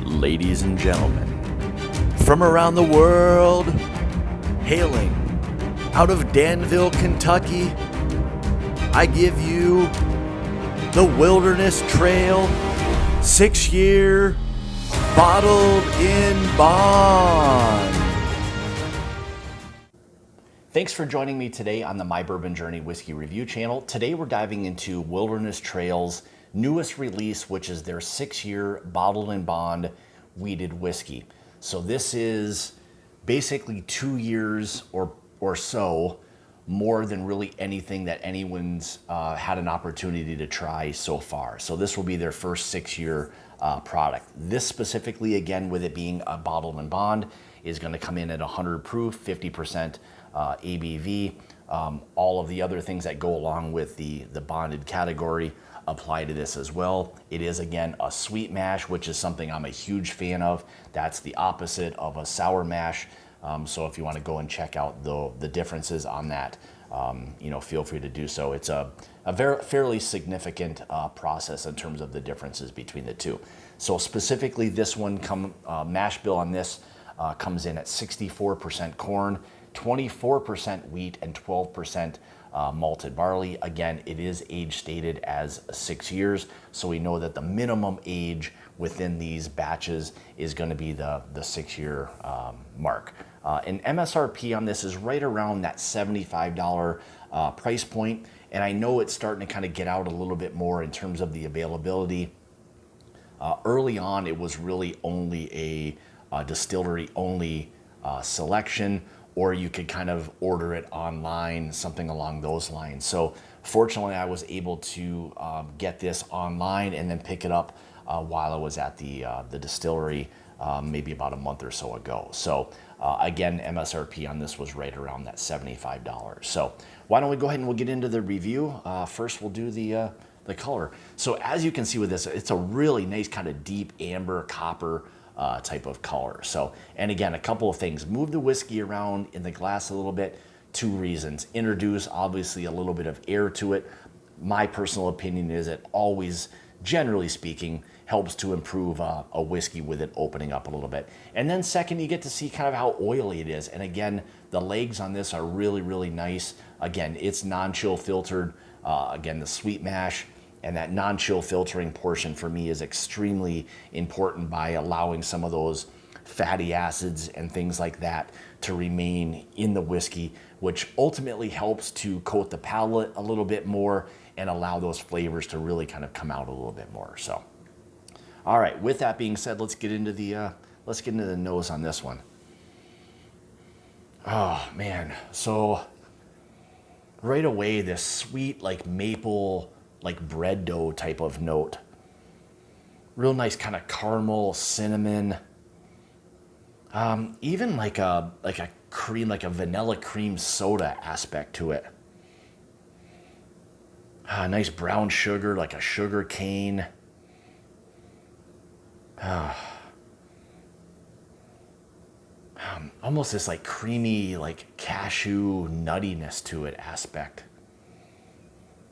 Ladies and gentlemen, from around the world, hailing out of Danville, Kentucky, I give you the Wilderness Trail 6-year bottled in bond. Thanks for joining me today on the My Bourbon Journey Whiskey Review channel. Today we're diving into Wilderness Trail's newest release, which is their 6-year bottled in bond wheated whiskey. So this is basically 2 years or so more than really anything that anyone's had an opportunity to try so far. So this will be their first 6-year product. This specifically, again, with it being a bottled in bond, is going to come in at 100 proof, 50% ABV. All of the other things that go along with the bonded category apply to this as well. It is, again, a sweet mash, which is something I'm a huge fan of. That's the opposite of a sour mash. So if you want to go and check out the differences on that, feel free to do so. It's a fairly significant process in terms of the differences between the two. So specifically, this one, mash bill on this comes in at 64% corn, 24% wheat, and 12% malted barley. Again, it is age stated as 6 years, so we know that the minimum age within these batches is going to be the 6-year mark. And MSRP on this is right around that $75 price point, and I know it's starting to kind of get out a little bit more in terms of the availability. Early on, it was really only a distillery only selection, or you could kind of order it online, something along those lines. So fortunately, I was able to get this online and then pick it up while I was at the distillery maybe about a month or so ago. So again, MSRP on this was right around that $75. So why don't we go ahead and we'll get into the review. First, we'll do the color. So as you can see with this, it's a really nice kind of deep amber copper type of color. So, and again, a couple of things. Move the whiskey around in the glass a little bit. 2 reasons. Introduce, obviously, a little bit of air to it. My personal opinion is it always, generally speaking, helps to improve a whiskey with it opening up a little bit. And then second, you get to see kind of how oily it is. And again, the legs on this are really, really nice. Again, it's non-chill filtered. Again, the sweet mash. And that non-chill filtering portion for me is extremely important by allowing some of those fatty acids and things like that to remain in the whiskey, which ultimately helps to coat the palate a little bit more and allow those flavors to really kind of come out a little bit more. So, all right, with that being said, let's get into the nose on this one. Oh man, so right away, this sweet, like maple, like bread dough type of note. Real nice kind of caramel, cinnamon. Even like a cream, like a vanilla cream soda aspect to it. Nice brown sugar, like a sugar cane. Almost this like creamy, like cashew nuttiness to it aspect.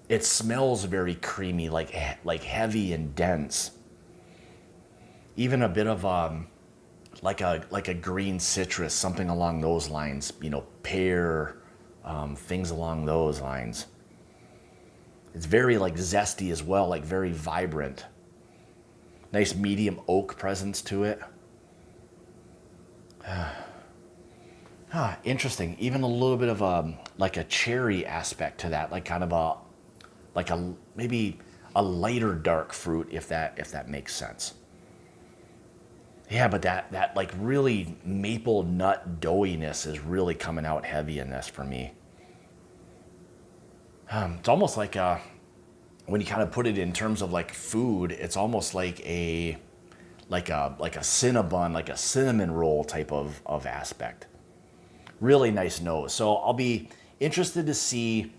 It smells very creamy, like heavy and dense. Even a bit of like a green citrus, something along those lines. Pear, things along those lines. It's very like zesty as well, like very vibrant. Nice medium oak presence to it. Interesting. Even a little bit of like a cherry aspect to that, like kind of maybe a lighter dark fruit, if that makes sense. Yeah, but that like really maple nut doughiness is really coming out heavy in this for me. It's almost like when you kind of put it in terms of like food, it's almost like a Cinnabon, like a cinnamon roll type of aspect. Really nice nose. So I'll be interested to see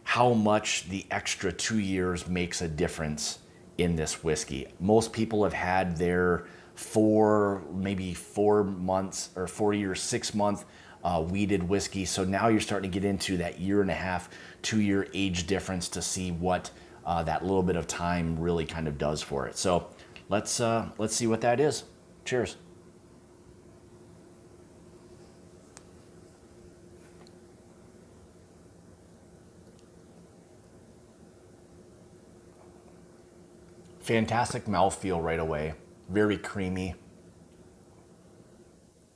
how much the extra 2 years makes a difference in this whiskey. Most people have had their maybe 4 months or 4 years, 6 month wheated whiskey. So now you're starting to get into that 1.5 year, 2 year age difference to see what that little bit of time really kind of does for it. So let's see what that is. Cheers. Fantastic mouthfeel right away. Very creamy.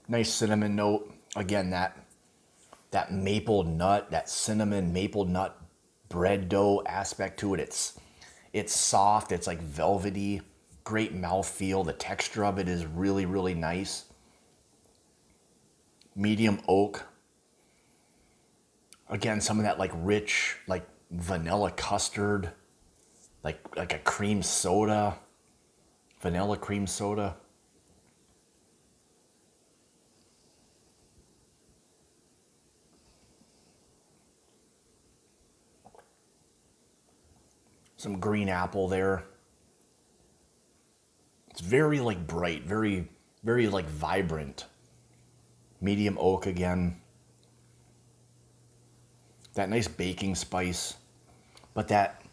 Nice cinnamon note. Again, that maple nut, that cinnamon maple nut bread dough aspect to it. It's soft. It's like velvety. Great mouthfeel. The texture of it is really, really nice. Medium oak. Again, some of that like rich, like vanilla custard, like a cream soda, vanilla cream soda. Some green apple there. It's very like bright, very, very like vibrant. Medium oak again. That nice baking spice, but that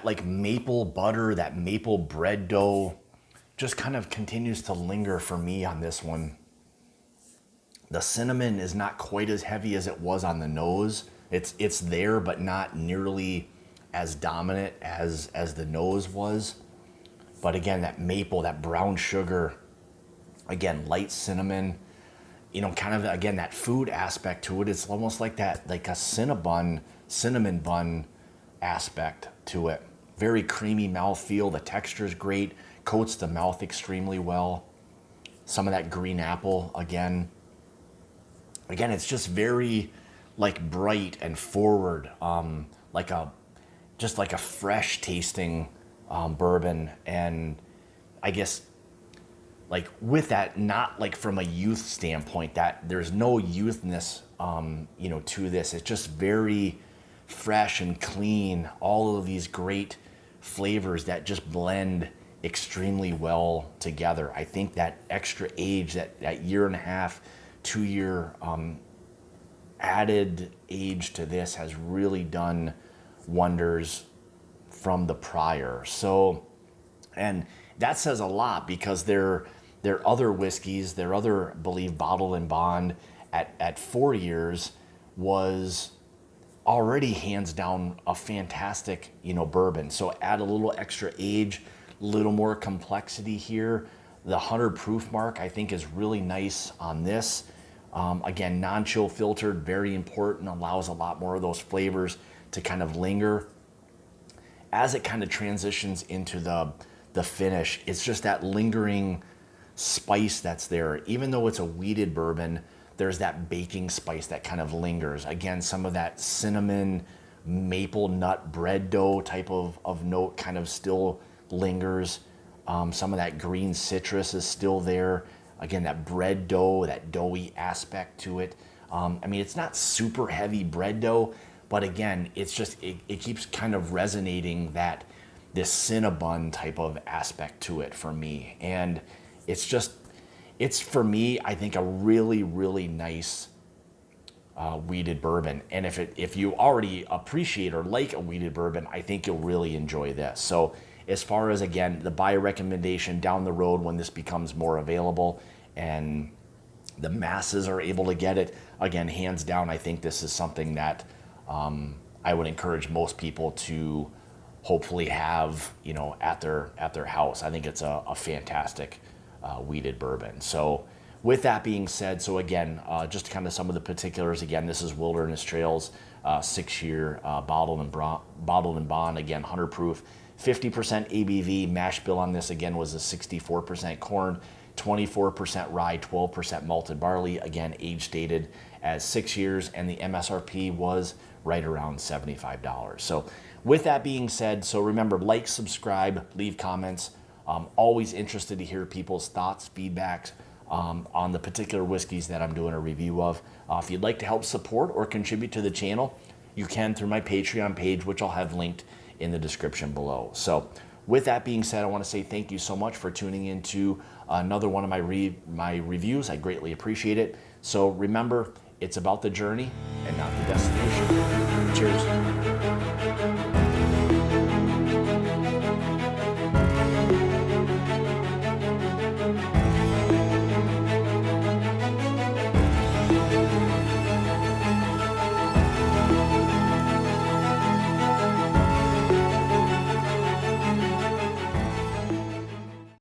like maple butter, that maple bread dough just kind of continues to linger for me on this one. The cinnamon is not quite as heavy as it was on the nose. It's there, but not nearly as dominant as the nose was. But again, that maple, that brown sugar, again, light cinnamon, you know, kind of, again, that food aspect to it. It's almost like that, like a cinnamon bun aspect to it. Very creamy mouthfeel. The texture is great. Coats the mouth extremely well. Some of that green apple, again. Again, it's just very like bright and forward, just like a fresh tasting bourbon. And I guess like with that, not like from a youth standpoint, that there's no youthness, you know, to this. It's just very fresh and clean. All of these great flavors that just blend extremely well together. I think that extra age, that year and a half, 2 year added age to this has really done wonders from the prior. So, and that says a lot because their other whiskeys, their other, I believe, Bottled and Bond at 4 years was already hands down a fantastic, you know, bourbon. So add a little extra age, a little more complexity here. The 100 proof mark I think is really nice on this. Again, non-chill filtered, very important, allows a lot more of those flavors to kind of linger. As it kind of transitions into the finish, it's just that lingering spice that's there. Even though it's a wheated bourbon, there's that baking spice that kind of lingers. Again, some of that cinnamon, maple nut bread dough type of note kind of still lingers. Some of that green citrus is still there. Again, that bread dough, that doughy aspect to it. I mean, it's not super heavy bread dough, but again, it's just, it keeps kind of resonating that this Cinnabon type of aspect to it for me. And it's just, it's for me, I think a really, really nice wheated bourbon. And if you already appreciate or like a wheated bourbon, I think you'll really enjoy this. So as far as, again, the buyer recommendation down the road when this becomes more available and the masses are able to get it, again, hands down, I think this is something that I would encourage most people to hopefully have, you know, at their house. I think it's a fantastic wheated bourbon. So with that being said, so again, just kind of some of the particulars. Again, this is Wilderness Trails 6 year bottled and bond. Again, 100 proof, 50% ABV. Mash bill on this again was a 64% corn, 24% rye, 12% malted barley. Again, age dated as 6 years, and the MSRP was right around $75. So with that being said, so remember, like, subscribe, leave comments. Always interested to hear people's thoughts, feedbacks on the particular whiskeys that I'm doing a review of. If you'd like to help support or contribute to the channel, you can through my Patreon page, which I'll have linked in the description below. So with that being said, I want to say thank you so much for tuning into another one of my reviews. I greatly appreciate it. So remember, it's about the journey and not the destination. Cheers.